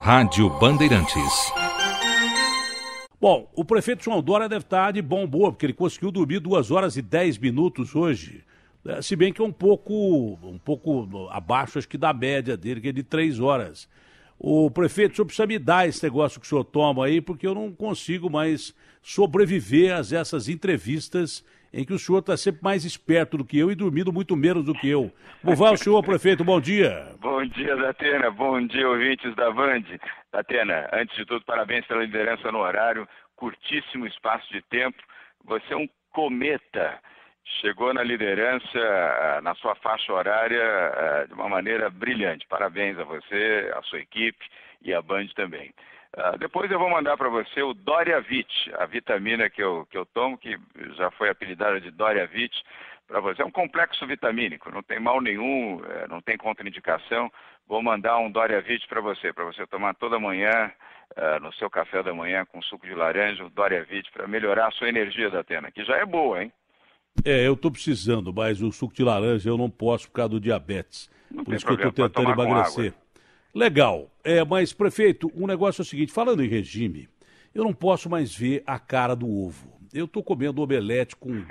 Rádio Bandeirantes. Bom, o prefeito João Dória deve estar de bom humor, porque ele conseguiu dormir 2 horas e 10 minutos hoje. Se bem que é um pouco abaixo, acho que da média dele, que é de 3 horas. O prefeito, o senhor precisa me dar esse negócio que o senhor toma aí, porque eu não consigo mais sobreviver a essas entrevistas em que o senhor está sempre mais esperto do que eu e dormindo muito menos do que eu. Como vai o senhor, prefeito? Bom dia. Bom dia, Datena. Bom dia, ouvintes da Band. Datena, antes de tudo, parabéns pela liderança no horário. Curtíssimo espaço de tempo. Você é um cometa. Chegou na liderança, na sua faixa horária, de uma maneira brilhante. Parabéns a você, a sua equipe e a Band também. Depois eu vou mandar para você o Doriavit, a vitamina que eu tomo, que já foi apelidada de Doriavit, para você. É um complexo vitamínico, não tem mal nenhum, não tem contraindicação. Vou mandar um Doriavit para você tomar toda manhã, no seu café da manhã, com suco de laranja, o Doriavit, para melhorar a sua energia, Datena, que já é boa, hein? Eu estou precisando, mas o suco de laranja eu não posso por causa do diabetes. Por isso que eu estou tentando emagrecer. Legal. Mas, prefeito, o negócio é o seguinte, falando em regime, eu não posso mais ver a cara do ovo. Eu estou comendo omelete com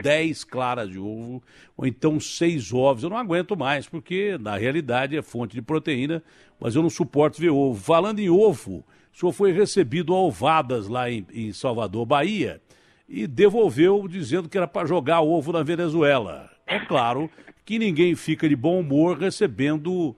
10 claras de ovo, ou então 6 ovos. Eu não aguento mais, porque, na realidade, é fonte de proteína, mas eu não suporto ver ovo. Falando em ovo, o senhor foi recebido a ovadas lá em Salvador, Bahia, e devolveu dizendo que era para jogar ovo na Venezuela. É claro que ninguém fica de bom humor recebendo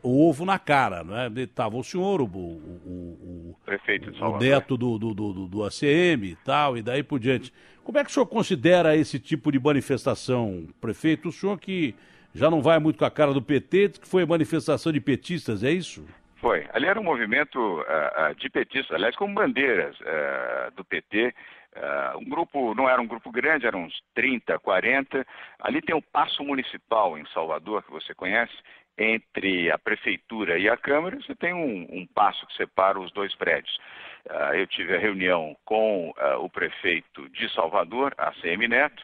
ovo na cara, né? Estava o senhor, o prefeito de Salvador, o neto do ACM e tal, e daí por diante. Como é que o senhor considera esse tipo de manifestação, prefeito? O senhor que já não vai muito com a cara do PT, que foi manifestação de petistas, é isso? Foi. Ali era um movimento de petistas, aliás, com bandeiras do PT. Um grupo, não era um grupo grande, eram uns 30, 40. Ali tem o Paço Municipal em Salvador, que você conhece, entre a prefeitura e a Câmara. Você tem um paço que separa os dois prédios. Eu tive a reunião com o prefeito de Salvador, ACM Neto,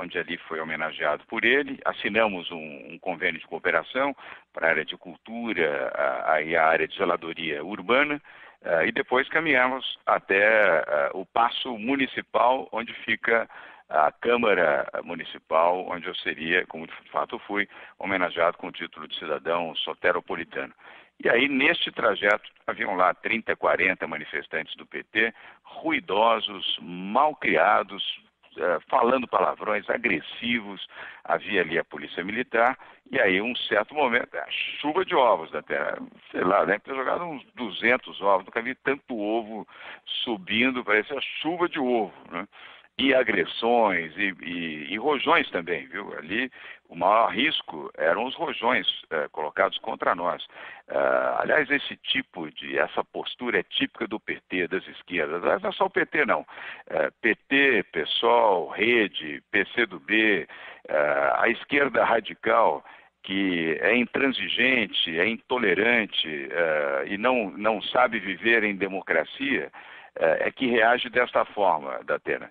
onde ali foi homenageado por ele. Assinamos um convênio de cooperação para a área de cultura e a área de zeladoria urbana. E depois caminhamos até o Paço Municipal, onde fica a Câmara Municipal, onde eu seria, como de fato fui, homenageado com o título de cidadão soteropolitano. E aí, neste trajeto, haviam lá 30, 40 manifestantes do PT, ruidosos, mal criados, falando palavrões, agressivos. Havia ali a polícia militar, e aí, um certo momento, a chuva de ovos da terra, sei lá, deve ter jogado uns 200 ovos, nunca vi tanto ovo subindo, parecia chuva de ovo, né? E agressões e rojões também, viu? Ali o maior risco eram os rojões colocados contra nós. Aliás, essa postura é típica do PT, das esquerdas. Aliás, não é só o PT, não. PT, PSOL, Rede, PCdoB, a esquerda radical, que é intransigente, é intolerante e não sabe viver em democracia, é que reage desta forma, Datena,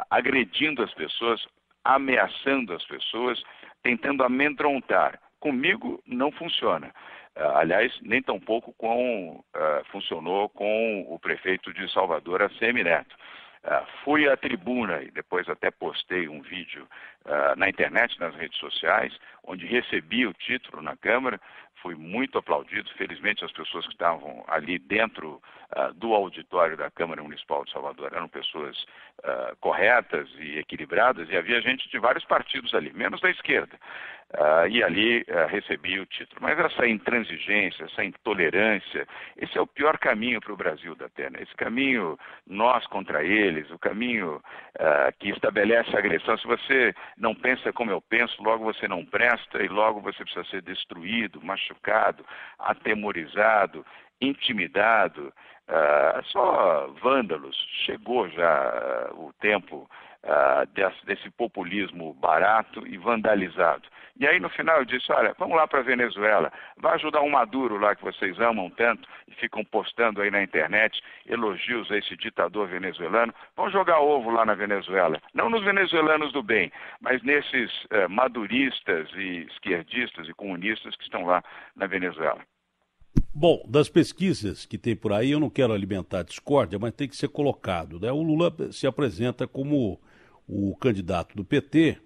agredindo as pessoas, ameaçando as pessoas, tentando amedrontar. Comigo não funciona. Aliás, nem tampouco funcionou com o prefeito de Salvador, ACM Neto. Fui à tribuna e depois até postei um vídeo na internet, nas redes sociais, onde recebi o título na Câmara. Fui muito aplaudido. Felizmente, as pessoas que estavam ali dentro do auditório da Câmara Municipal de Salvador eram pessoas corretas e equilibradas, e havia gente de vários partidos ali, menos da esquerda. E ali recebi o título. Mas essa intransigência, essa intolerância, esse é o pior caminho para o Brasil, Datena. Esse caminho, nós contra eles, o caminho que estabelece a agressão. Se você não pensa como eu penso, logo você não presta e logo você precisa ser destruído, machucado, atemorizado, intimidado. Só vândalos. Chegou já o tempo desse populismo barato e vandalizado. E aí no final eu disse, olha, vamos lá para a Venezuela, vai ajudar um Maduro lá que vocês amam tanto e ficam postando aí na internet elogios a esse ditador venezuelano, vamos jogar ovo lá na Venezuela, não nos venezuelanos do bem, mas nesses maduristas e esquerdistas e comunistas que estão lá na Venezuela. Bom, das pesquisas que tem por aí, eu não quero alimentar discórdia, mas tem que ser colocado, né? O Lula se apresenta como o candidato do PT,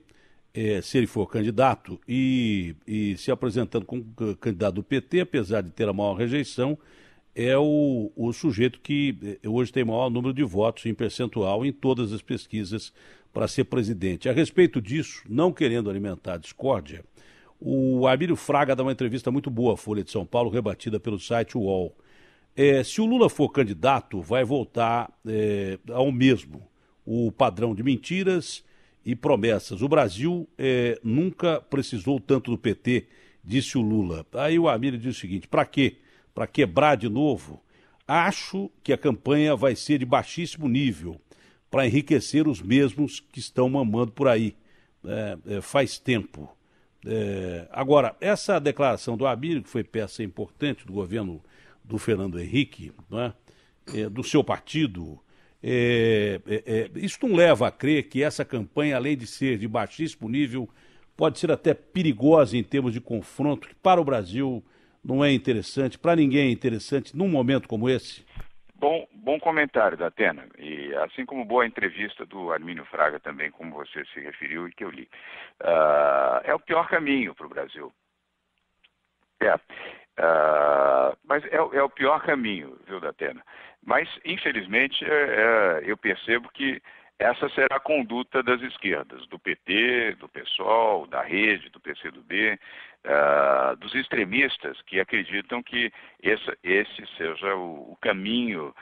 se ele for candidato, e se apresentando como candidato do PT, apesar de ter a maior rejeição, é o sujeito que hoje tem maior número de votos em percentual em todas as pesquisas para ser presidente. A respeito disso, não querendo alimentar discórdia, o Abílio Fraga dá uma entrevista muito boa à Folha de São Paulo, rebatida pelo site UOL. Se o Lula for candidato, vai voltar ao mesmo, o padrão de mentiras e promessas. O Brasil nunca precisou tanto do PT, disse o Lula. Aí o Abílio diz o seguinte: para quê? Para quebrar de novo? Acho que a campanha vai ser de baixíssimo nível, para enriquecer os mesmos que estão mamando por aí. Faz tempo. Agora, essa declaração do Abílio, que foi peça importante do governo do Fernando Henrique, não é? Do seu partido, isso não leva a crer que essa campanha, além de ser de baixíssimo nível, pode ser até perigosa em termos de confronto, que para o Brasil não é interessante, para ninguém é interessante num momento como esse? Bom comentário, Datena. E assim como boa entrevista do Armínio Fraga também, como você se referiu e que eu li. É o pior caminho para o Brasil. Mas é o pior caminho, viu, Datena? Mas, infelizmente, eu percebo que essa será a conduta das esquerdas, do PT, do PSOL, da Rede, do PCdoB, dos extremistas que acreditam que esse seja o caminho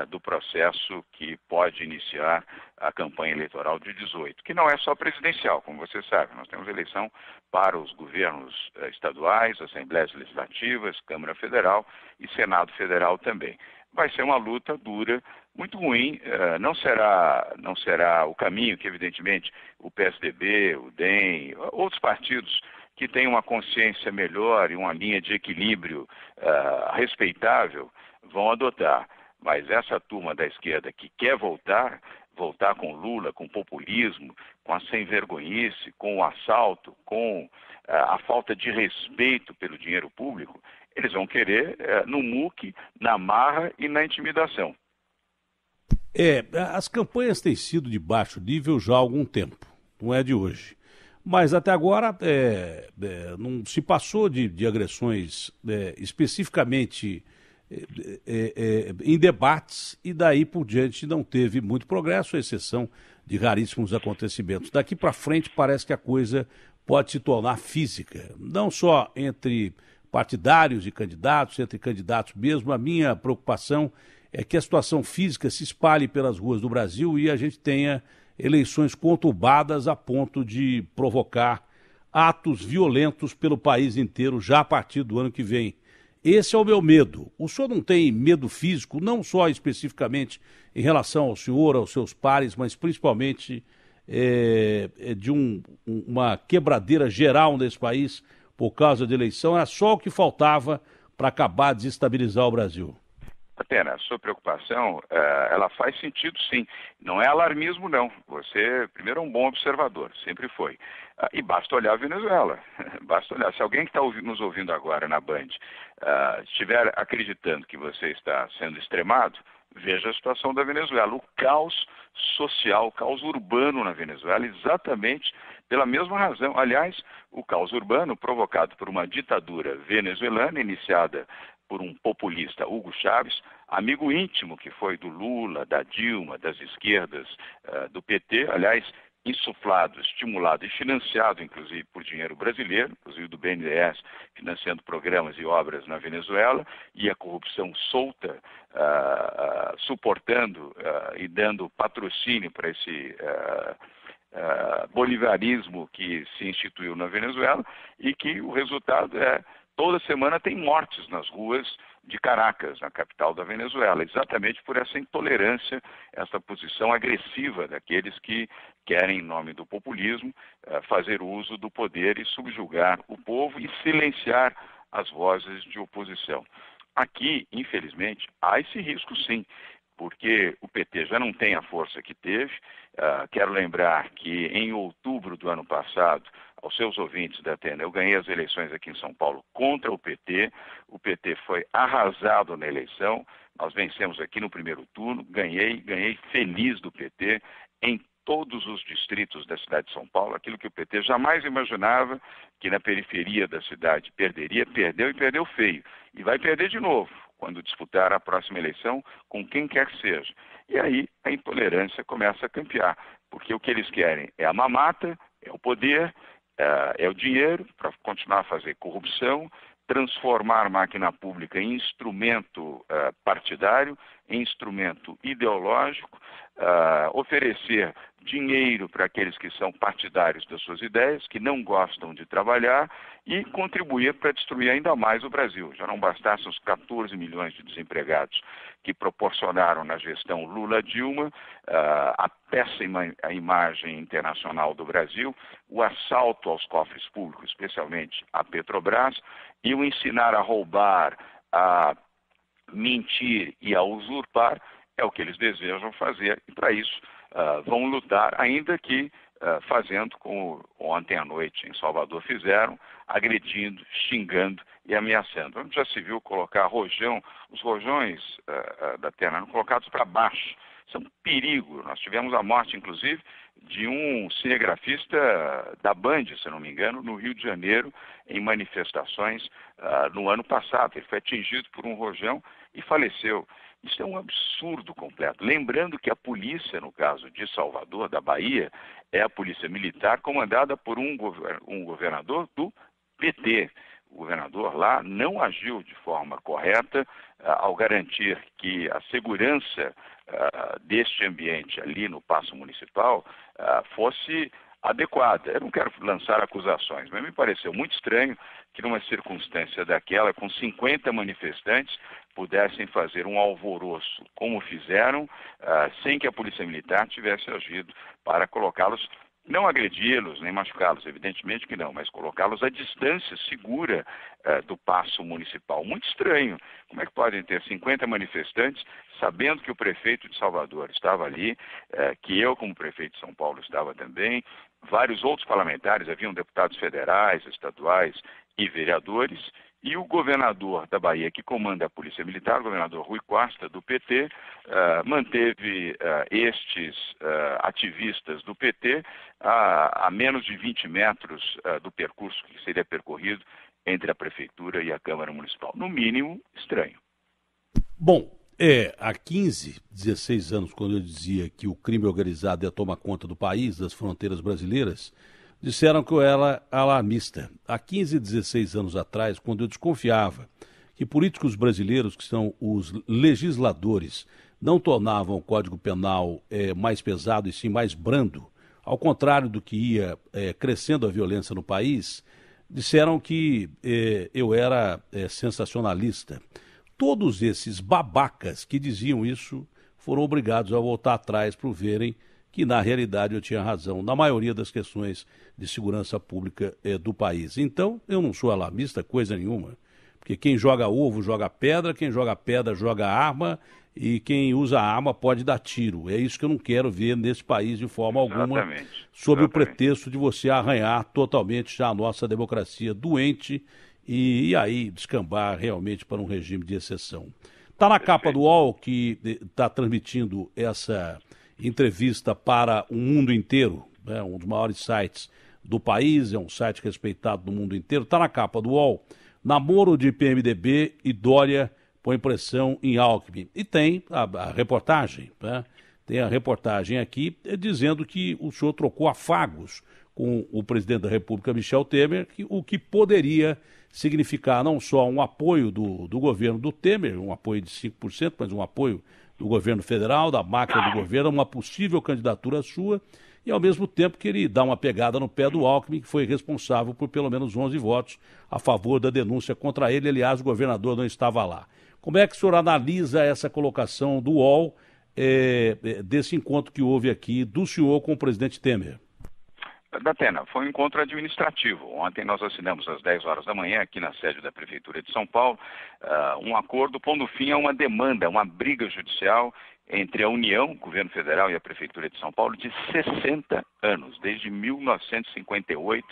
do processo que pode iniciar a campanha eleitoral de 18, que não é só presidencial, como você sabe. Nós temos eleição para os governos estaduais, assembleias legislativas, Câmara Federal e Senado Federal também. Vai ser uma luta dura, muito ruim, não será o caminho que, evidentemente, o PSDB, o DEM, outros partidos que têm uma consciência melhor e uma linha de equilíbrio respeitável vão adotar. Mas essa turma da esquerda que quer voltar com Lula, com populismo, com a sem-vergonhice, com o assalto, com a falta de respeito pelo dinheiro público, eles vão querer no muque, na marra e na intimidação. As campanhas têm sido de baixo nível já há algum tempo, não é de hoje. Mas até agora não se passou de agressões especificamente em debates, e daí por diante não teve muito progresso, à exceção de raríssimos acontecimentos. Daqui para frente parece que a coisa pode se tornar física, não só entre partidários e candidatos, entre candidatos mesmo. A minha preocupação é que a situação física se espalhe pelas ruas do Brasil e a gente tenha eleições conturbadas a ponto de provocar atos violentos pelo país inteiro já a partir do ano que vem. Esse é o meu medo. O senhor não tem medo físico, não só especificamente em relação ao senhor, aos seus pares, mas principalmente de uma quebradeira geral nesse país por causa da eleição? Era só o que faltava para acabar de desestabilizar o Brasil. Atena, a sua preocupação, ela faz sentido sim. Não é alarmismo, não. Você, primeiro, é um bom observador, sempre foi. E basta olhar a Venezuela. Basta olhar. Se alguém que está nos ouvindo agora na Band estiver acreditando que você está sendo extremado, veja a situação da Venezuela. O caos social, o caos urbano na Venezuela, exatamente pela mesma razão. Aliás, o caos urbano provocado por uma ditadura venezuelana iniciada por um populista, Hugo Chávez, amigo íntimo que foi do Lula, da Dilma, das esquerdas, do PT, aliás, insuflado, estimulado e financiado, inclusive, por dinheiro brasileiro, inclusive do BNDES, financiando programas e obras na Venezuela, e a corrupção solta, suportando e dando patrocínio para esse bolivarismo que se instituiu na Venezuela, e que o resultado toda semana tem mortes nas ruas de Caracas, na capital da Venezuela, exatamente por essa intolerância, essa posição agressiva daqueles que querem, em nome do populismo, fazer uso do poder e subjugar o povo e silenciar as vozes de oposição. Aqui, infelizmente, há esse risco sim, porque o PT já não tem a força que teve. Quero lembrar que em outubro do ano passado, aos seus ouvintes da Atena, eu ganhei as eleições aqui em São Paulo contra o PT foi arrasado na eleição, nós vencemos aqui no primeiro turno, ganhei feliz do PT em todos os distritos da cidade de São Paulo, aquilo que o PT jamais imaginava que na periferia da cidade perderia, perdeu e perdeu feio. E vai perder de novo, quando disputar a próxima eleição com quem quer que seja. E aí a intolerância começa a campear, porque o que eles querem é a mamata, é o poder, é o dinheiro para continuar a fazer corrupção, transformar a máquina pública em instrumento partidário, em instrumento ideológico, oferecer dinheiro para aqueles que são partidários das suas ideias, que não gostam de trabalhar e contribuir para destruir ainda mais o Brasil. Já não bastassem os 14 milhões de desempregados que proporcionaram na gestão Lula-Dilma a péssima imagem internacional do Brasil, o assalto aos cofres públicos, especialmente a Petrobras, e o ensinar a roubar, a mentir e a usurpar é o que eles desejam fazer, e para isso vão lutar, ainda que fazendo como ontem à noite em Salvador fizeram, agredindo, xingando e ameaçando. Já se viu colocar rojão, os rojões da Atena colocados para baixo. Isso é um perigo. Nós tivemos a morte, inclusive, de um cinegrafista da Band, se não me engano, no Rio de Janeiro, em manifestações no ano passado. Ele foi atingido por um rojão e faleceu. Isso é um absurdo completo. Lembrando que a polícia, no caso de Salvador, da Bahia, é a polícia militar comandada por um governador do PT. O governador lá não agiu de forma correta ao garantir que a segurança deste ambiente ali no Paço Municipal fosse adequada. Eu não quero lançar acusações, mas me pareceu muito estranho que numa circunstância daquela, com 50 manifestantes, pudessem fazer um alvoroço como fizeram, sem que a Polícia Militar tivesse agido para colocá-los, não agredi-los, nem machucá-los, evidentemente que não, mas colocá-los à distância segura do Paço Municipal. Muito estranho. Como é que podem ter 50 manifestantes, sabendo que o prefeito de Salvador estava ali, que eu, como prefeito de São Paulo, estava também, vários outros parlamentares, haviam deputados federais, estaduais e vereadores, e o governador da Bahia, que comanda a Polícia Militar, o governador Rui Costa, do PT, manteve estes ativistas do PT a menos de 20 metros do percurso que seria percorrido entre a Prefeitura e a Câmara Municipal. No mínimo, estranho. Bom, há 15, 16 anos, quando eu dizia que o crime organizado ia tomar conta do país, das fronteiras brasileiras, disseram que eu era alarmista. Há 15, 16 anos atrás, quando eu desconfiava que políticos brasileiros, que são os legisladores, não tornavam o Código Penal mais pesado e sim mais brando, ao contrário do que ia crescendo a violência no país, disseram que eu era sensacionalista. Todos esses babacas que diziam isso foram obrigados a voltar atrás para verem que, na realidade, eu tinha razão na maioria das questões de segurança pública do país. Então, eu não sou alarmista, coisa nenhuma, porque quem joga ovo joga pedra, quem joga pedra joga arma e quem usa arma pode dar tiro. É isso que eu não quero ver nesse país de forma alguma, sob o pretexto de você arranhar totalmente já a nossa democracia doente e aí descambar realmente para um regime de exceção. Está na capa do UOL, que está transmitindo essa entrevista para o mundo inteiro, né, um dos maiores sites do país, é um site respeitado no mundo inteiro, está na capa do UOL, namoro de PMDB e Dória põe pressão em Alckmin. E tem a reportagem, né? Tem a reportagem aqui dizendo que o senhor trocou afagos com o presidente da República, Michel Temer, o que poderia significar não só um apoio do governo do Temer, um apoio de 5%, mas um apoio do governo federal, da máquina do governo, uma possível candidatura sua, e ao mesmo tempo que ele dá uma pegada no pé do Alckmin, que foi responsável por pelo menos 11 votos a favor da denúncia contra ele. Aliás, o governador não estava lá. Como é que o senhor analisa essa colocação do UOL, desse encontro que houve aqui do senhor com o presidente Temer? Datena, foi um encontro administrativo. Ontem nós assinamos às 10 horas da manhã, aqui na sede da Prefeitura de São Paulo, um acordo pondo fim a uma demanda, uma briga judicial entre a União, o Governo Federal e a Prefeitura de São Paulo de 60 anos. Desde 1958,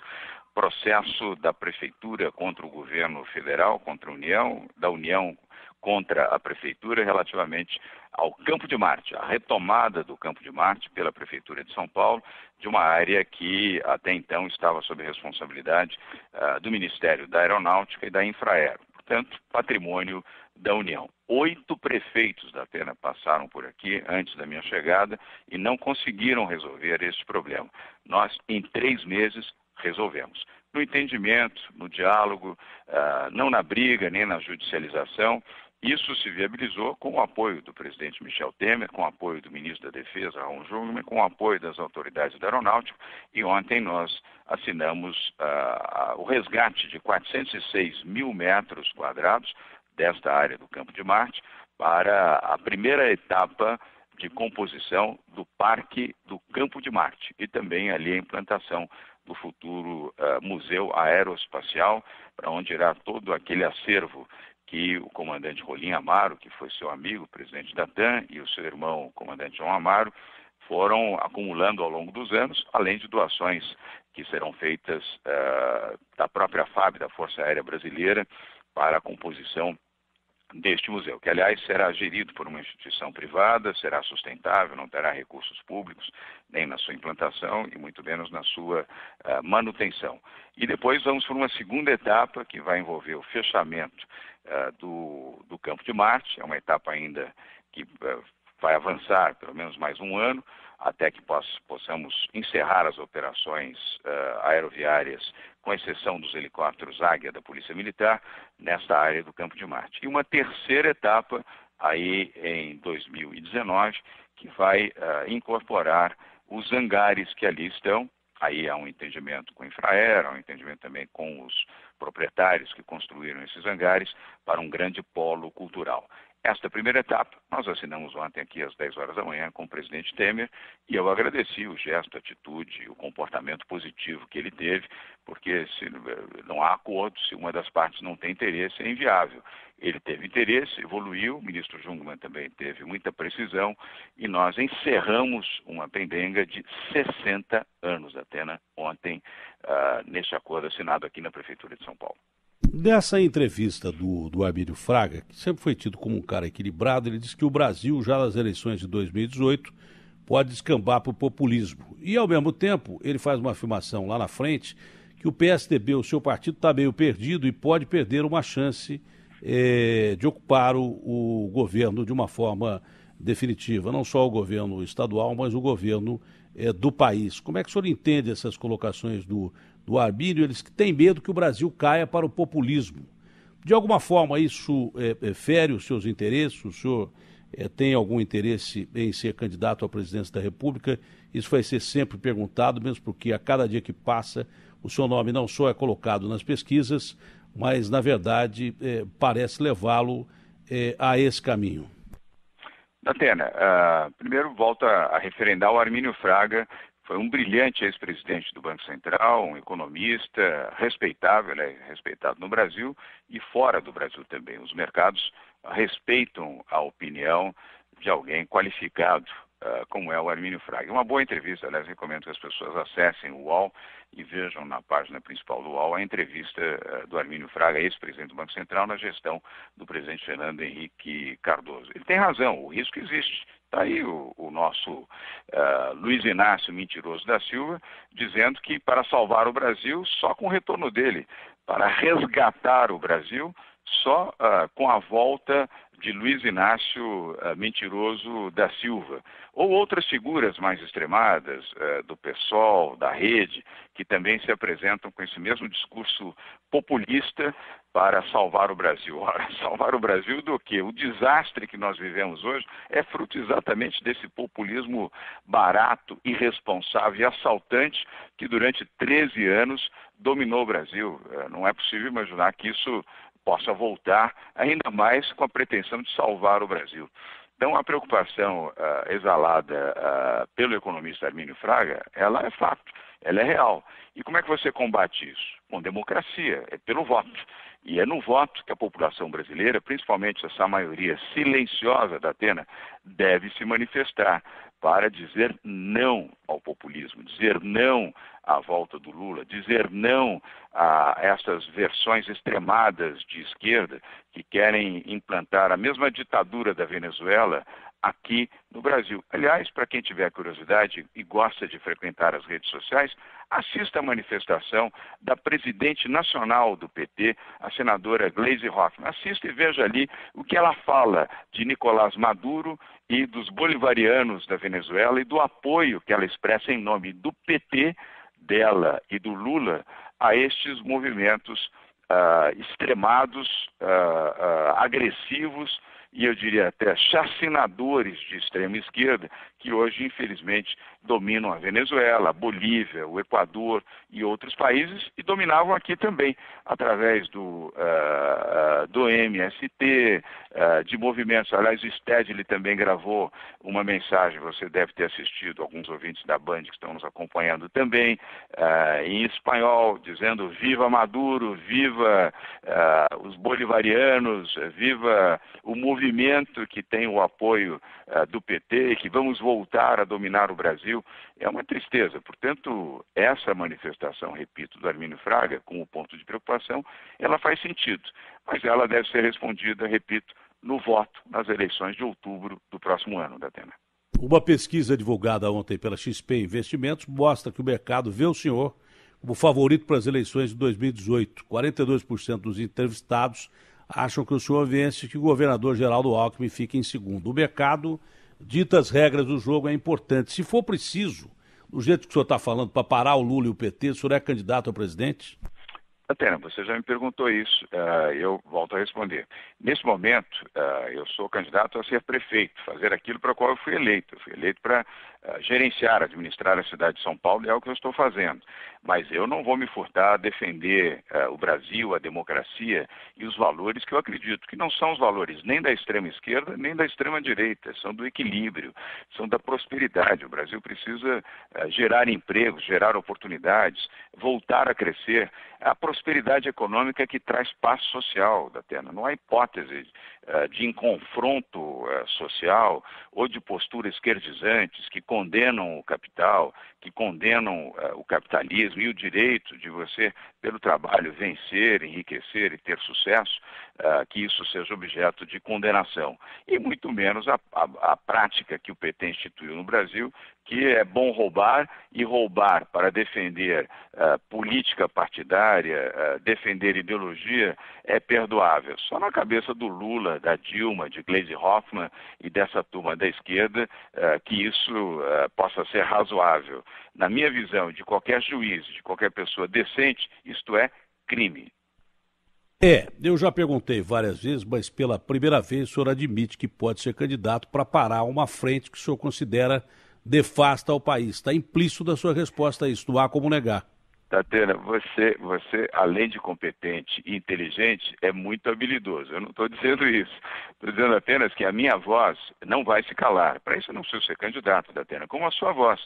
processo da Prefeitura contra o governo federal, contra a União, da União contra a Prefeitura relativamente ao Campo de Marte, a retomada do Campo de Marte pela Prefeitura de São Paulo, de uma área que até então estava sob responsabilidade do Ministério da Aeronáutica e da Infraero, portanto, patrimônio da União. 8 prefeitos da Atena passaram por aqui antes da minha chegada e não conseguiram resolver este problema. Nós, em 3 meses, resolvemos. No entendimento, no diálogo, não na briga, nem na judicialização. Isso se viabilizou com o apoio do presidente Michel Temer, com o apoio do ministro da Defesa, Raul Jungmann, com o apoio das autoridades da Aeronáutica, e ontem nós assinamos o resgate de 406 mil metros quadrados desta área do Campo de Marte para a primeira etapa de composição do Parque do Campo de Marte e também ali a implantação do futuro Museu Aeroespacial, para onde irá todo aquele acervo que o comandante Rolim Amaro, que foi seu amigo, presidente da TAM, e o seu irmão, o comandante João Amaro, foram acumulando ao longo dos anos, além de doações que serão feitas da própria FAB, da Força Aérea Brasileira, para a composição deste museu, que aliás será gerido por uma instituição privada, será sustentável, não terá recursos públicos, nem na sua implantação e muito menos na sua manutenção. E depois vamos por uma segunda etapa que vai envolver o fechamento do Campo de Marte, é uma etapa ainda que vai avançar pelo menos mais um ano, até que possamos encerrar as operações aeroviárias, com exceção dos helicópteros Águia da Polícia Militar, nesta área do Campo de Marte. E uma terceira etapa, aí em 2019, que vai incorporar os hangares que ali estão. Aí há um entendimento com a Infraero, há um entendimento também com os proprietários que construíram esses hangares para um grande polo cultural. Esta primeira etapa, nós assinamos ontem aqui às 10 horas da manhã com o presidente Temer e eu agradeci o gesto, a atitude, o comportamento positivo que ele teve, porque se não há acordo, se uma das partes não tem interesse, é inviável. Ele teve interesse, evoluiu, o ministro Jungmann também teve muita precisão e nós encerramos uma pendenga de 60 anos, Atena, ontem, neste acordo assinado aqui na Prefeitura de São Paulo. Nessa entrevista do Armínio Fraga, que sempre foi tido como um cara equilibrado, ele disse que o Brasil, já nas eleições de 2018, pode descambar para o populismo. E, ao mesmo tempo, ele faz uma afirmação lá na frente que o PSDB, o seu partido, está meio perdido e pode perder uma chance de ocupar o governo de uma forma definitiva. Não só o governo estadual, mas o governo do país. Como é que o senhor entende essas colocações do Armínio? Eles que têm medo que o Brasil caia para o populismo. De alguma forma isso fere os seus interesses? O senhor tem algum interesse em ser candidato à presidência da República? Isso vai ser sempre perguntado, mesmo porque a cada dia que passa o seu nome não só é colocado nas pesquisas, mas na verdade parece levá-lo a esse caminho. Atena, primeiro volto a referendar o Armínio Fraga. Foi um brilhante ex-presidente do Banco Central, um economista respeitável, ele é respeitado no Brasil e fora do Brasil também. Os mercados respeitam a opinião de alguém qualificado como é o Armínio Fraga. Uma boa entrevista, aliás, recomendo que as pessoas acessem o UOL e vejam na página principal do UOL a entrevista do Armínio Fraga, ex-presidente do Banco Central, na gestão do presidente Fernando Henrique Cardoso. Ele tem razão, o risco existe. Está aí o nosso Luiz Inácio Mentiroso da Silva dizendo que para salvar o Brasil, só com o retorno dele, para resgatar o Brasil, só com a volta de Luiz Inácio Mentiroso da Silva, ou outras figuras mais extremadas do PSOL, da Rede, que também se apresentam com esse mesmo discurso populista para salvar o Brasil. Ora, salvar o Brasil do quê? O desastre que nós vivemos hoje é fruto exatamente desse populismo barato, irresponsável e assaltante que durante 13 anos dominou o Brasil. Não é possível imaginar que isso possa voltar, ainda mais com a pretensão de salvar o Brasil. Então, a preocupação exalada pelo economista Armínio Fraga, ela é fato, ela é real. E como é que você combate isso? Com democracia, é pelo voto. E é no voto que a população brasileira, principalmente essa maioria silenciosa da Atena, deve se manifestar para dizer não ao populismo, dizer não à volta do Lula, dizer não a essas versões extremadas de esquerda que querem implantar a mesma ditadura da Venezuela aqui no Brasil. Aliás, para quem tiver curiosidade e gosta de frequentar as redes sociais, assista a manifestação da presidente nacional do PT, a senadora Gleisi Hoffmann. Assista e veja ali o que ela fala de Nicolás Maduro e dos bolivarianos da Venezuela e do apoio que ela expressa em nome do PT, dela e do Lula a estes movimentos extremados, agressivos e eu diria até chacinadores de extrema esquerda, que hoje, infelizmente, dominam a Venezuela, a Bolívia, o Equador e outros países, e dominavam aqui também, através do MST, de movimentos. Aliás, o Stedley também gravou uma mensagem, você deve ter assistido, alguns ouvintes da Band que estão nos acompanhando também, em espanhol, dizendo viva Maduro, viva os bolivarianos, viva o movimento que tem o apoio do PT, que vamos voltar a dominar o Brasil. É uma tristeza. Portanto, essa manifestação, repito, do Armínio Fraga, como ponto de preocupação, ela faz sentido. Mas ela deve ser respondida, repito, no voto nas eleições de outubro do próximo ano, Datena. Uma pesquisa divulgada ontem pela XP Investimentos mostra que o mercado vê o senhor como favorito para as eleições de 2018. 42% dos entrevistados acham que o senhor vence e que o governador Geraldo Alckmin fique em segundo. O mercado dita as regras do jogo, é importante. Se for preciso, do jeito que o senhor está falando, para parar o Lula e o PT, o senhor é candidato a presidente? Atena, você já me perguntou isso, eu volto a responder. Nesse momento, eu sou candidato a ser prefeito, fazer aquilo para o qual eu fui eleito. Eu fui eleito para gerenciar, administrar a cidade de São Paulo, e é o que eu estou fazendo. Mas eu não vou me furtar a defender o Brasil, a democracia e os valores que eu acredito, que não são os valores nem da extrema esquerda, nem da extrema direita, são do equilíbrio, são da prosperidade. O Brasil precisa gerar empregos, gerar oportunidades, voltar a crescer. A prosperidade econômica que traz paz social, Datena. Não há hipótese de confronto social ou de posturas esquerdizantes que condenam o capital, que condenam o capitalismo e o direito de você, pelo trabalho, vencer, enriquecer e ter sucesso, que isso seja objeto de condenação. E muito menos a prática que o PT instituiu no Brasil, que é bom roubar e roubar para defender política partidária, defender ideologia, é perdoável. Só na cabeça do Lula, da Dilma, de Gleisi Hoffmann e dessa turma da esquerda que isso possa ser razoável. Na minha visão, de qualquer juiz, de qualquer pessoa decente, isto é crime. Eu já perguntei várias vezes, mas pela primeira vez o senhor admite que pode ser candidato para parar uma frente que o senhor considera nefasta ao país. Está implícito da sua resposta a isso, não há como negar. Datena, você, além de competente e inteligente, é muito habilidoso. Eu não estou dizendo isso. Estou dizendo apenas que a minha voz não vai se calar. Para isso eu não preciso ser candidato, Datena, como a sua voz.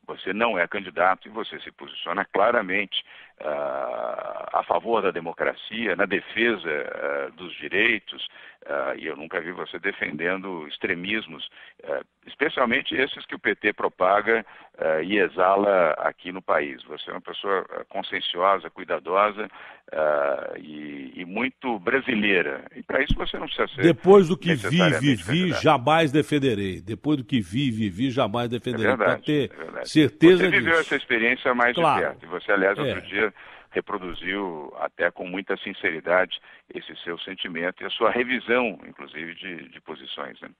Você não é candidato e você se posiciona claramente a favor da democracia, na defesa dos direitos, e eu nunca vi você defendendo extremismos, especialmente esses que o PT propaga e exala aqui no país. Você é uma pessoa conscienciosa, cuidadosa e muito brasileira. E para isso você não precisa ser... Depois do que vivi, jamais defenderei. Depois do que vivi, jamais defenderei. Para ter certeza disso. Você viveu essa experiência mais de perto. E você, aliás, outro dia reproduziu até com muita sinceridade esse seu sentimento e a sua revisão, inclusive, de posições, né?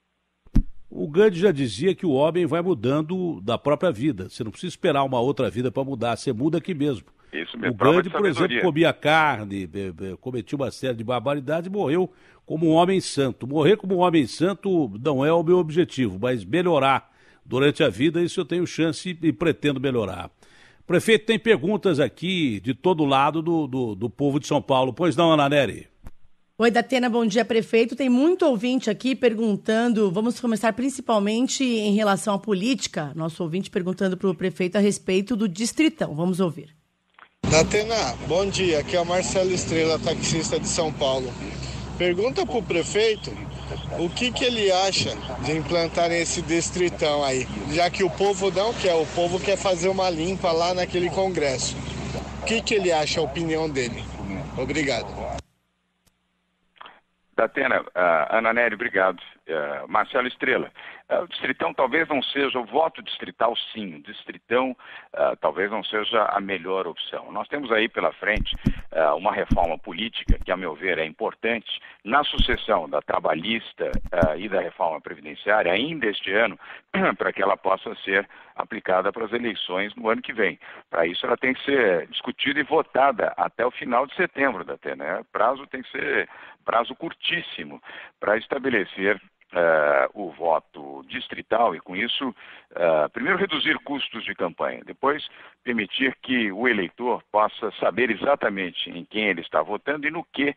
O Gandhi já dizia que o homem vai mudando da própria vida. Você não precisa esperar uma outra vida para mudar, você muda aqui mesmo. Isso mesmo. O Gandhi, por exemplo, comia carne, cometia uma série de barbaridades e morreu como um homem santo. Morrer como um homem santo não é o meu objetivo, mas melhorar durante a vida, isso eu tenho chance e pretendo melhorar. Prefeito, tem perguntas aqui de todo lado do povo de São Paulo. Pois não, Ana Nery? Oi, Datena, bom dia, prefeito. Tem muito ouvinte aqui perguntando, vamos começar principalmente em relação à política. Nosso ouvinte perguntando para o prefeito a respeito do Distritão. Vamos ouvir. Datena, bom dia. Aqui é o Marcelo Estrela, taxista de São Paulo. Pergunta pro prefeito o que ele acha de implantarem esse distritão aí, já que o povo não quer, o povo quer fazer uma limpa lá naquele congresso. O que ele acha, a opinião dele? Obrigado. Datena, Ana Nery, obrigado. Marcelo Estrela, o distritão talvez não seja, o voto distrital sim, o distritão talvez não seja a melhor opção. Nós temos aí pela frente uma reforma política que, a meu ver, é importante na sucessão da trabalhista e da reforma previdenciária ainda este ano, para que ela possa ser aplicada para as eleições no ano que vem. Para isso ela tem que ser discutida e votada até o final de setembro, Datena. O prazo tem que ser prazo curtíssimo para estabelecer o voto distrital e, com isso, primeiro reduzir custos de campanha, depois permitir que o eleitor possa saber exatamente em quem ele está votando e no que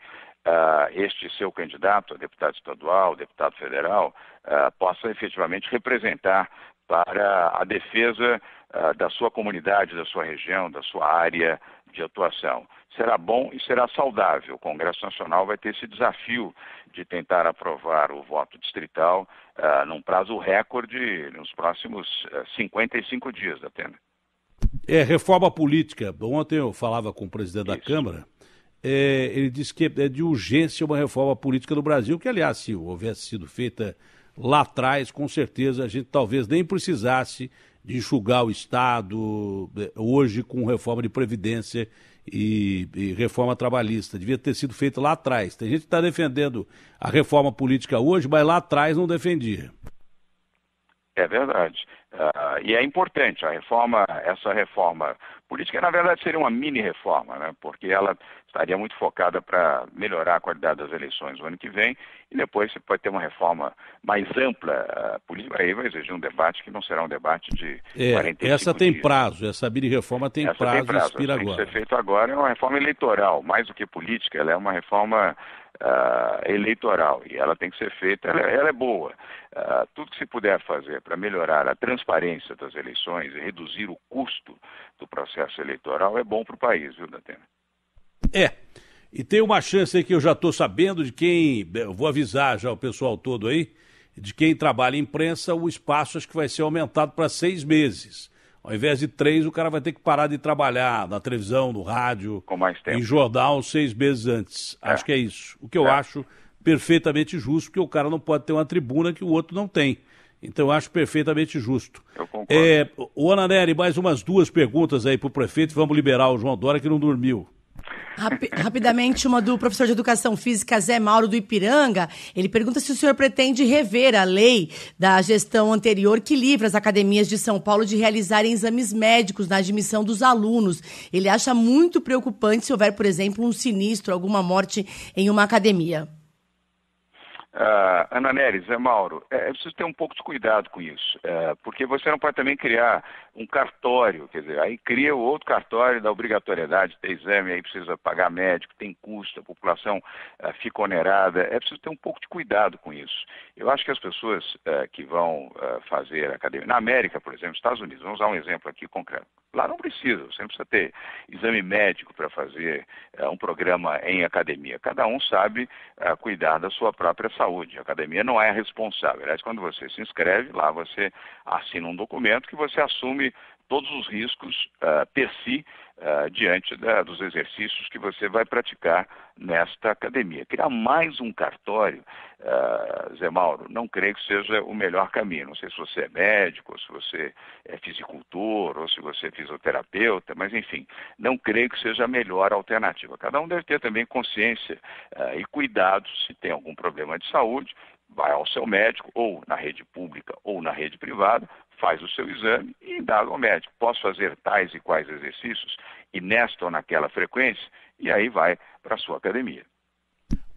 este seu candidato a deputado estadual, deputado federal, possa efetivamente representar para a defesa da sua comunidade, da sua região, da sua área de atuação. Será bom e será saudável. O Congresso Nacional vai ter esse desafio de tentar aprovar o voto distrital num prazo recorde nos próximos 55 dias, Datena. Reforma política. Ontem eu falava com o presidente da Câmara, ele disse que é de urgência uma reforma política no Brasil, que, aliás, se houvesse sido feita lá atrás, com certeza a gente talvez nem precisasse de enxugar o Estado hoje com reforma de Previdência e reforma trabalhista. Devia ter sido feito lá atrás. Tem gente que está defendendo a reforma política hoje, mas lá atrás não defendia. É verdade. E é importante essa reforma política, na verdade, seria uma mini-reforma, né? Porque ela estaria muito focada para melhorar a qualidade das eleições no ano que vem, e depois você pode ter uma reforma mais ampla política, aí vai exigir um debate que não será um debate de 45 essa tem dias. Prazo, essa mini-reforma tem prazo e expira agora. O que tem que ser feito agora é uma reforma eleitoral, mais do que política, ela é uma reforma eleitoral, e ela tem que ser feita, ela é boa. Tudo que se puder fazer para melhorar a transparência das eleições e reduzir o custo do processo eleitoral é bom para o país, viu, Datena? E tem uma chance aí que eu já estou sabendo de quem, eu vou avisar já o pessoal todo aí, de quem trabalha em imprensa, o espaço acho que vai ser aumentado para 6 meses. Ao invés de 3, o cara vai ter que parar de trabalhar na televisão, no rádio, com mais tempo, em jornal 6 meses antes. Acho que é isso. O que eu acho perfeitamente justo, porque o cara não pode ter uma tribuna que o outro não tem. Então eu acho perfeitamente justo. Eu concordo. Ana Nery, mais umas 2 perguntas aí para o prefeito, vamos liberar o João Dória que não dormiu. Rapidamente, uma do professor de Educação Física Zé Mauro do Ipiranga. Ele pergunta se o senhor pretende rever a lei da gestão anterior que livra as academias de São Paulo de realizarem exames médicos na admissão dos alunos. Ele acha muito preocupante se houver, por exemplo, um sinistro, alguma morte em uma academia. Ana Nery, Zé Mauro, é preciso ter um pouco de cuidado com isso, porque você não pode também criar um cartório, quer dizer, aí cria o outro cartório da obrigatoriedade de ter exame, aí precisa pagar médico, tem custo, a população fica onerada, é preciso ter um pouco de cuidado com isso. Eu acho que as pessoas que vão fazer academia, na América, por exemplo, Estados Unidos, vamos usar um exemplo aqui concreto, lá não precisa, você não precisa ter exame médico para fazer um programa em academia, cada um sabe cuidar da sua própria saúde. A academia não é responsável. Aliás, quando você se inscreve, lá você assina um documento que você assume todos os riscos per si diante dos exercícios que você vai praticar nesta academia. Criar mais um cartório, Zé Mauro, não creio que seja o melhor caminho. Não sei se você é médico, ou se você é fisicultor, ou se você é fisioterapeuta, mas enfim, não creio que seja a melhor alternativa. Cada um deve ter também consciência e cuidado se tem algum problema de saúde, vai ao seu médico, ou na rede pública ou na rede privada, faz o seu exame e indaga ao médico. Posso fazer tais e quais exercícios e nesta ou naquela frequência? E aí vai para a sua academia.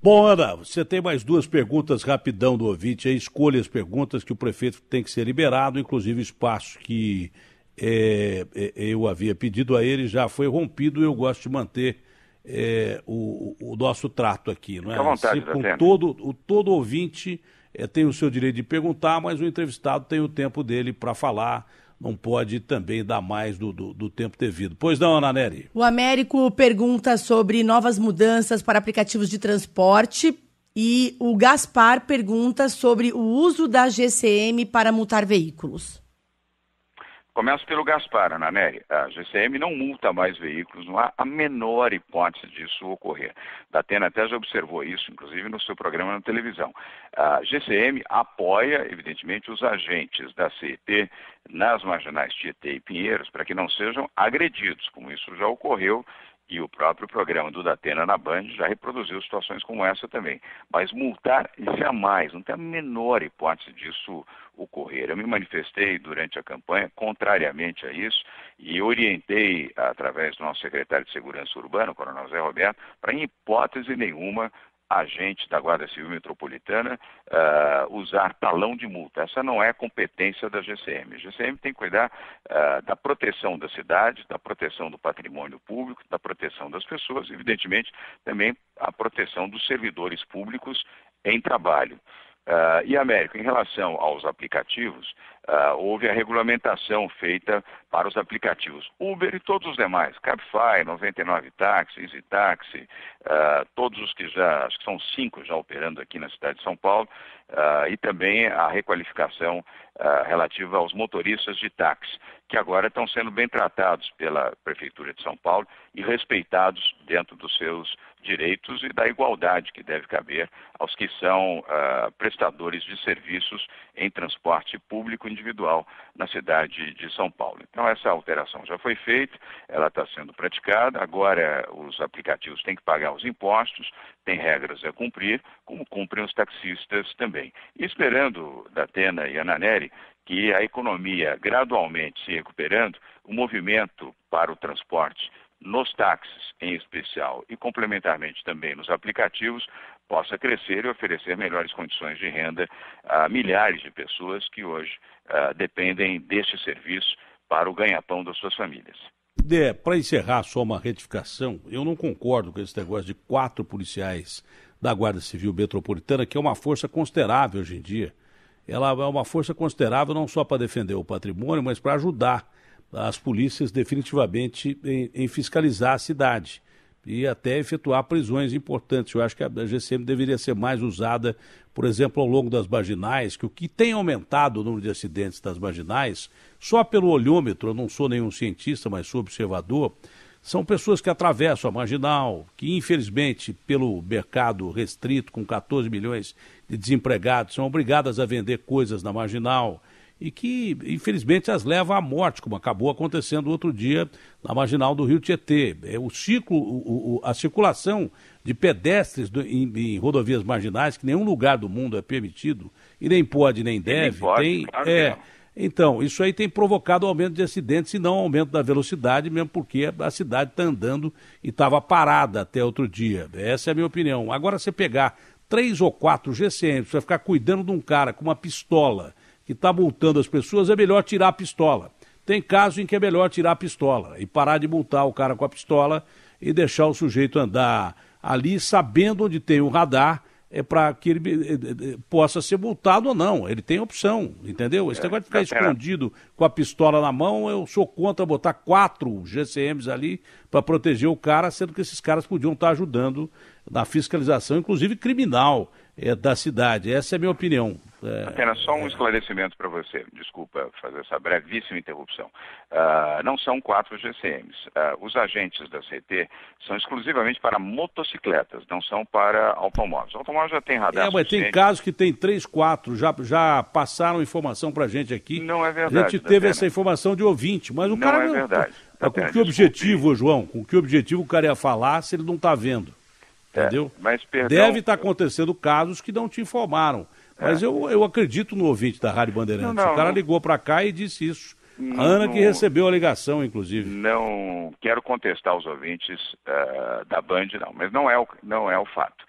Bom, Ana, você tem mais 2 perguntas rapidão do ouvinte aí. Escolha as perguntas que o prefeito tem que ser liberado, inclusive o espaço que eu havia pedido a ele já foi rompido e eu gosto de manter o nosso trato aqui, não é? Fique à vontade, com todo ouvinte tem o seu direito de perguntar, mas o entrevistado tem o tempo dele para falar não pode também dar mais do tempo devido. Pois não, Ana Nery? O Américo pergunta sobre novas mudanças para aplicativos de transporte e o Gaspar pergunta sobre o uso da GCM para multar veículos. Começo pelo Gaspar, Ana Nery. A GCM não multa mais veículos, não há a menor hipótese disso ocorrer. A Datena até já observou isso, inclusive no seu programa na televisão. A GCM apoia, evidentemente, os agentes da CET nas marginais Tietê e Pinheiros para que não sejam agredidos, como isso já ocorreu. E o próprio programa do Datena na Band já reproduziu situações como essa também. Mas multar jamais, não tem a menor hipótese disso ocorrer. Eu me manifestei durante a campanha contrariamente a isso e orientei, através do nosso secretário de Segurança Urbana, o Coronel Zé Roberto, para em hipótese nenhuma agente da Guarda Civil Metropolitana usar talão de multa. Essa não é competência da GCM. A GCM tem que cuidar da proteção da cidade, da proteção do patrimônio público, da proteção das pessoas, evidentemente também a proteção dos servidores públicos em trabalho. E, Américo, em relação aos aplicativos, houve a regulamentação feita para os aplicativos Uber e todos os demais, Cabify, 99 Táxi, Easy Táxi, todos os que acho que são 5 já operando aqui na cidade de São Paulo, e também a requalificação relativa aos motoristas de táxi, que agora estão sendo bem tratados pela Prefeitura de São Paulo e respeitados dentro dos seus direitos e da igualdade que deve caber aos que são prestadores de serviços em transporte público individual na cidade de São Paulo. Então essa alteração já foi feita, ela está sendo praticada, agora os aplicativos têm que pagar os impostos, tem regras a cumprir, como cumprem os taxistas também. E esperando, Datena e Ana Nery, que a economia gradualmente se recuperando, o movimento para o transporte nos táxis em especial e complementarmente também nos aplicativos possa crescer e oferecer melhores condições de renda a milhares de pessoas que hoje dependem deste serviço para o ganha-pão das suas famílias. Para encerrar só uma retificação, eu não concordo com esse negócio de 4 policiais da Guarda Civil Metropolitana, que é uma força considerável hoje em dia. Ela é uma força considerável não só para defender o patrimônio, mas para ajudar as polícias definitivamente em fiscalizar a cidade e até efetuar prisões importantes. Eu acho que a GCM deveria ser mais usada, por exemplo, ao longo das marginais, que o que tem aumentado o número de acidentes das marginais, só pelo olhômetro, eu não sou nenhum cientista, mas sou observador, são pessoas que atravessam a marginal, que infelizmente, pelo mercado restrito, com 14 milhões de desempregados, são obrigadas a vender coisas na marginal, e que, infelizmente, as leva à morte, como acabou acontecendo outro dia na marginal do Rio Tietê. O ciclo, a circulação de pedestres em rodovias marginais, que nenhum lugar do mundo é permitido, e nem pode, nem deve, então, isso aí tem provocado aumento de acidentes e não aumento da velocidade, mesmo porque a cidade está andando e estava parada até outro dia. Essa é a minha opinião. Agora, você pegar 3 ou 4 GCMs, você ficar cuidando de um cara com uma pistola que está multando as pessoas, é melhor tirar a pistola. Tem casos em que é melhor tirar a pistola e parar de multar o cara com a pistola e deixar o sujeito andar ali sabendo onde tem o radar, para que ele possa ser multado ou não. Ele tem opção, entendeu? Esse negócio de ficar escondido com a pistola na mão, eu sou contra botar 4 GCMs ali para proteger o cara, sendo que esses caras podiam estar ajudando na fiscalização, inclusive criminal, da cidade. Essa é a minha opinião. Apenas só um esclarecimento para você, desculpa fazer essa brevíssima interrupção. Não são 4 GCMs. Os agentes da CT são exclusivamente para motocicletas, não são para automóveis. O automóvel já tem radar mas tem casos que tem 3, 4, já passaram informação para a gente aqui. Não é verdade. A gente teve essa informação de ouvinte, mas o não cara é verdade. Com que objetivo, João? Com que objetivo o cara ia falar se ele não está vendo? Entendeu? Mas, perdão, deve estar acontecendo casos que não te informaram. Mas eu acredito no ouvinte da Rádio Bandeirantes. O cara ligou para cá e disse isso. A Ana que recebeu a ligação, inclusive. Não quero contestar os ouvintes da Band, não. Mas não é o fato.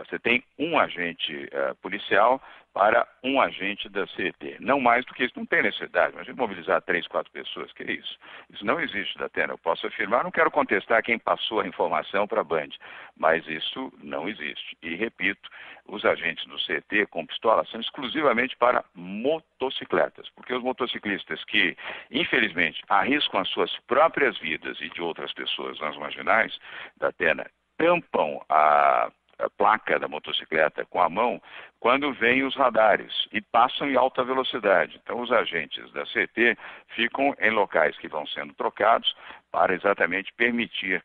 Você tem um agente policial para um agente da CET. Não mais do que isso, não tem necessidade. Mas a gente mobilizar 3, 4 pessoas, que é isso? Isso não existe, Datena. Eu posso afirmar, não quero contestar quem passou a informação para a Band, mas isso não existe. E, repito, os agentes do CET com pistola são exclusivamente para motocicletas, porque os motociclistas que, infelizmente, arriscam as suas próprias vidas e de outras pessoas nas marginais, Datena, tampam a placa da motocicleta com a mão quando vêm os radares e passam em alta velocidade. Então, os agentes da CET ficam em locais que vão sendo trocados para exatamente permitir,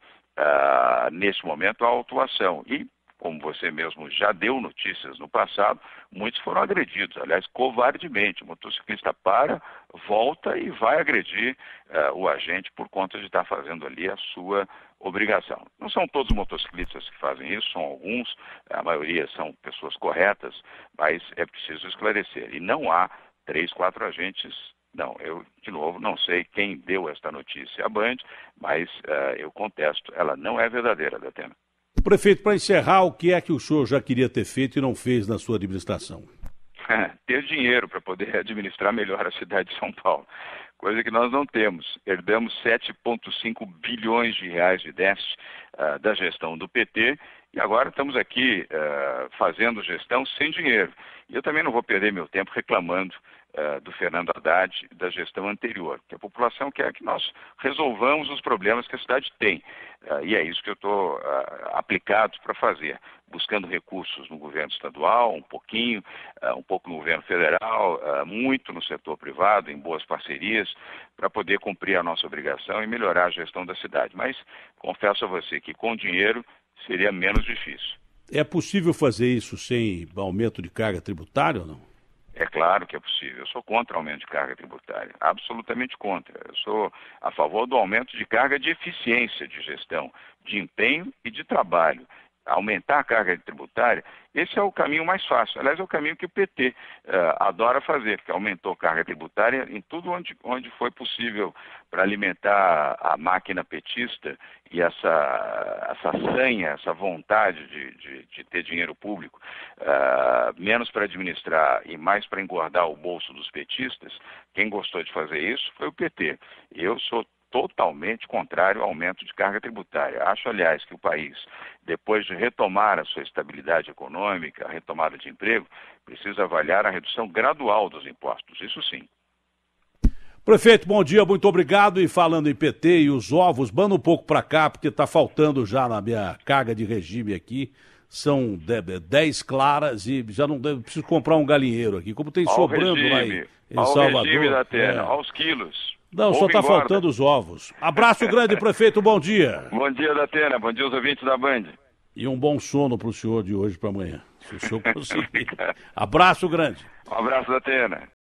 nesse momento, a autuação. E, como você mesmo já deu notícias no passado, muitos foram agredidos, aliás, covardemente. O motociclista volta e vai agredir o agente por conta de estar fazendo ali a sua obrigação. Não são todos os motociclistas que fazem isso, são alguns, a maioria são pessoas corretas, mas é preciso esclarecer. E não há 3, 4 agentes. Não, eu, de novo, não sei quem deu esta notícia à Band, mas eu contesto, ela não é verdadeira, Datena. Prefeito, para encerrar, o que é que o senhor já queria ter feito e não fez na sua administração? Ter dinheiro para poder administrar melhor a cidade de São Paulo, coisa que nós não temos. Herdamos 7,5 bilhões de reais de déficit da gestão do PT e agora estamos aqui fazendo gestão sem dinheiro. E eu também não vou perder meu tempo reclamando do Fernando Haddad e da gestão anterior, que a população quer que nós resolvamos os problemas que a cidade tem. E é isso que eu estou aplicado para fazer, buscando recursos no governo estadual, um pouco no governo federal, muito no setor privado, em boas parcerias, para poder cumprir a nossa obrigação e melhorar a gestão da cidade. Mas confesso a você que com dinheiro seria menos difícil. É possível fazer isso sem aumento de carga tributária ou não? É claro que é possível. Eu sou contra o aumento de carga tributária, absolutamente contra. Eu sou a favor do aumento de carga de eficiência de gestão, de empenho e de trabalho. Aumentar a carga tributária, esse é o caminho mais fácil. Aliás, é o caminho que o PT adora fazer, que aumentou a carga tributária em tudo onde foi possível para alimentar a máquina petista e essa sanha, essa vontade de ter dinheiro público, menos para administrar e mais para engordar o bolso dos petistas. Quem gostou de fazer isso foi o PT. Eu sou totalmente contrário ao aumento de carga tributária. Acho, aliás, que o país, depois de retomar a sua estabilidade econômica, a retomada de emprego, precisa avaliar a redução gradual dos impostos, isso sim. Prefeito, bom dia, muito obrigado. E falando em PT e os ovos, manda um pouco para cá, porque está faltando já na minha carga de regime aqui. São 10 claras e já não preciso comprar um galinheiro aqui, como tem sobrando regime, lá em Salvador. Regime da Atena, aos quilos. Não, só está faltando os ovos. Abraço grande, prefeito, bom dia. Bom dia, Datena, bom dia aos ouvintes da Band. E um bom sono para o senhor de hoje para amanhã, se o senhor conseguir. Abraço grande. Um abraço, Datena.